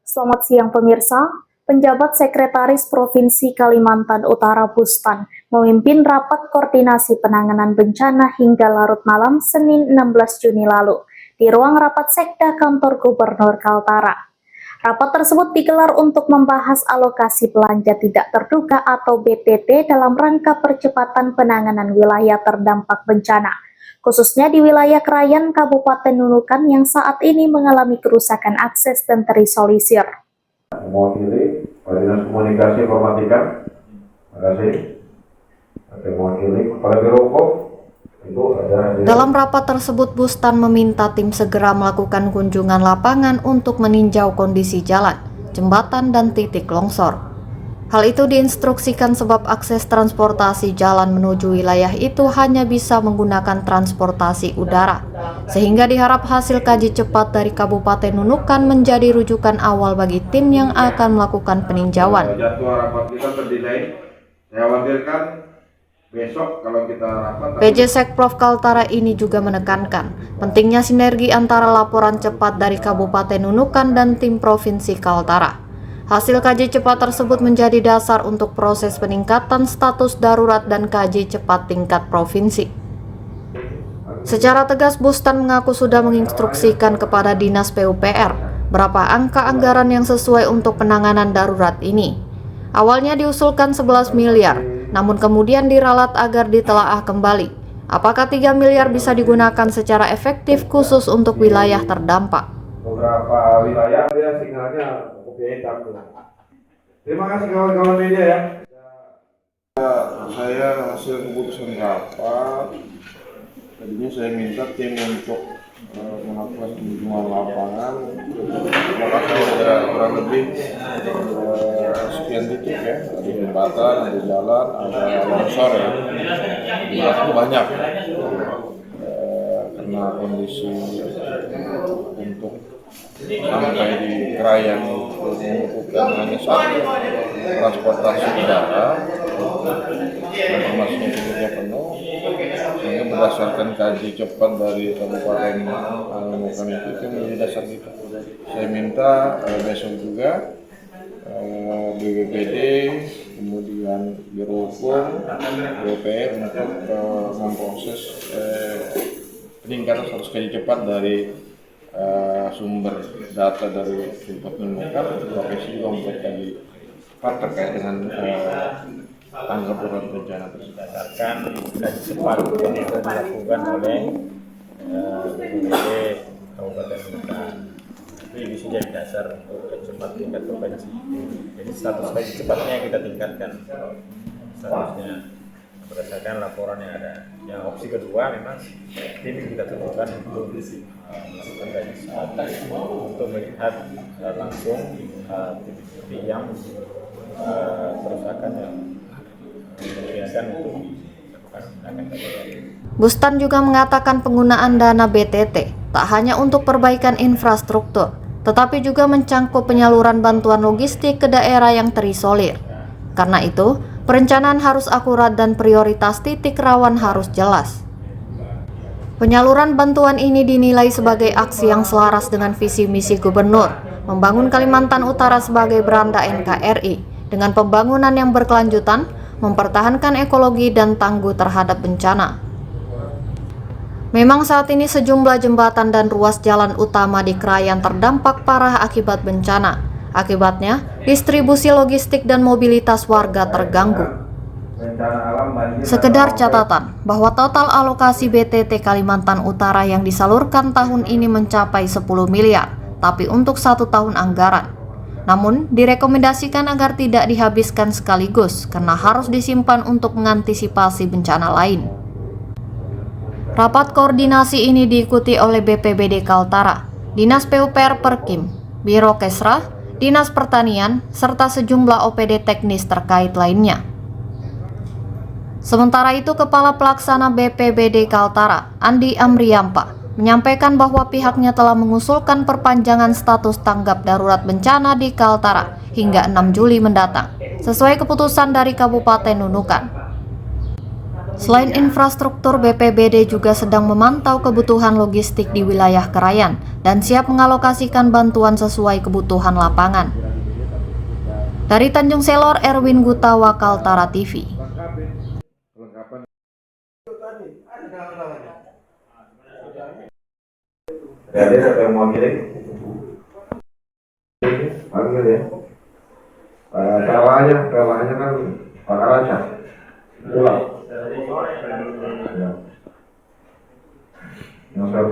Selamat siang pemirsa, penjabat Sekretaris Provinsi Kalimantan Utara Bustan memimpin rapat koordinasi penanganan bencana hingga larut malam Senin 16 Juni lalu di ruang rapat Sekda Kantor Gubernur Kaltara. Rapat tersebut digelar untuk membahas alokasi belanja tidak terduga atau BTT dalam rangka percepatan penanganan wilayah terdampak bencana, khususnya di wilayah Krayan Kabupaten Nunukan yang saat ini mengalami kerusakan akses dan terisolir. Mewakili Dinas Komunikasi Informatika, terima kasih. Mewakili Kepala Biro Hukum, itu ada. Dalam rapat tersebut, Bustan meminta tim segera melakukan kunjungan lapangan untuk meninjau kondisi jalan, jembatan, dan titik longsor. Hal itu diinstruksikan sebab akses transportasi jalan menuju wilayah itu hanya bisa menggunakan transportasi udara, sehingga diharap hasil kaji cepat dari Kabupaten Nunukan menjadi rujukan awal bagi tim yang akan melakukan peninjauan. Jadwal rapat kita terdelay, saya khawatirkan besok kalau kita rapat. PJ Sekprov Kaltara ini juga menekankan pentingnya sinergi antara laporan cepat dari Kabupaten Nunukan dan tim Provinsi Kaltara. Hasil kaji cepat tersebut menjadi dasar untuk proses peningkatan status darurat dan kaji cepat tingkat provinsi. Secara tegas, Bustan mengaku sudah menginstruksikan kepada Dinas PUPR berapa angka anggaran yang sesuai untuk penanganan darurat ini. Awalnya diusulkan 11 miliar, namun kemudian diralat agar ditelaah kembali. Apakah 3 miliar bisa digunakan secara efektif khusus untuk wilayah terdampak? Beberapa wilayah ada sinyalnya hitam. Terima kasih kawan-kawan media ya. Saya hasil keputusan rapat. Tadinya saya minta tim untuk melakukan kunjungan lapangan. Lokasi ada kurang lebih sekian titik ya. Ada jembatan, ada jalan, ada longsor ya. Itu banyak. Karena kondisi untuk sampai di Krayan membutuhkan hanya satu transportasi udara, informasinya tiketnya penuh, sehingga berdasarkan kaji cepat dari Kabupaten Nunukan itu menjadi dasar kita. Saya minta besok juga BPBD, kemudian Biro Hukum, BPR untuk memproses peningkatan status kaji cepat dari sumber data dari Kabupaten Nunukan. Profesi juga membuat kaji cepat terkait dengan tanggap darurat bencana tersebut. Berdasarkan kaji cepat yang sudah dilakukan oleh BPBD Kabupaten Nunukan, itu bisa jadi dasar untuk kaji cepat tingkat provinsi. Jadi status kaji cepatnya kita tingkatkan statusnya berdasarkan laporan yang ada. Yang opsi kedua memang tim kita tentukan untuk melakukan kaji cepat untuk melihat langsung titik-titik yang kerusakan yang memungkinkan untuk dilakukan tindakan darurat. Bustan juga mengatakan penggunaan dana BTT tak hanya untuk perbaikan infrastruktur, tetapi juga mencangkup penyaluran bantuan logistik ke daerah yang terisolir. Karena itu, perencanaan harus akurat dan prioritas titik rawan harus jelas. Penyaluran bantuan ini dinilai sebagai aksi yang selaras dengan visi misi Gubernur, membangun Kalimantan Utara sebagai beranda NKRI, dengan pembangunan yang berkelanjutan, mempertahankan ekologi dan tangguh terhadap bencana. Memang saat ini sejumlah jembatan dan ruas jalan utama di Krayan terdampak parah akibat bencana. Akibatnya, distribusi logistik dan mobilitas warga terganggu. Sekedar catatan bahwa total alokasi BTT Kalimantan Utara yang disalurkan tahun ini mencapai 10 miliar, tapi untuk 1 tahun anggaran. Namun, direkomendasikan agar tidak dihabiskan sekaligus karena harus disimpan untuk mengantisipasi bencana lain. Rapat koordinasi ini diikuti oleh BPBD Kaltara, Dinas PUPR Perkim, Biro Kesra, Dinas Pertanian, serta sejumlah OPD teknis terkait lainnya. Sementara itu, Kepala Pelaksana BPBD Kaltara, Andi Amriampa, menyampaikan bahwa pihaknya telah mengusulkan perpanjangan status tanggap darurat bencana di Kaltara hingga 6 Juli mendatang, sesuai keputusan dari Kabupaten Nunukan. Selain infrastruktur, BPBD juga sedang memantau kebutuhan logistik di wilayah Krayan dan siap mengalokasikan bantuan sesuai kebutuhan lapangan. Dari Tanjung Selor, Erwin Gutawa, Kaltara TV. Jadi ada yang mau kirim? Panggil ya. Pelanya kan Pak Raja. Pulang. Ya. Yang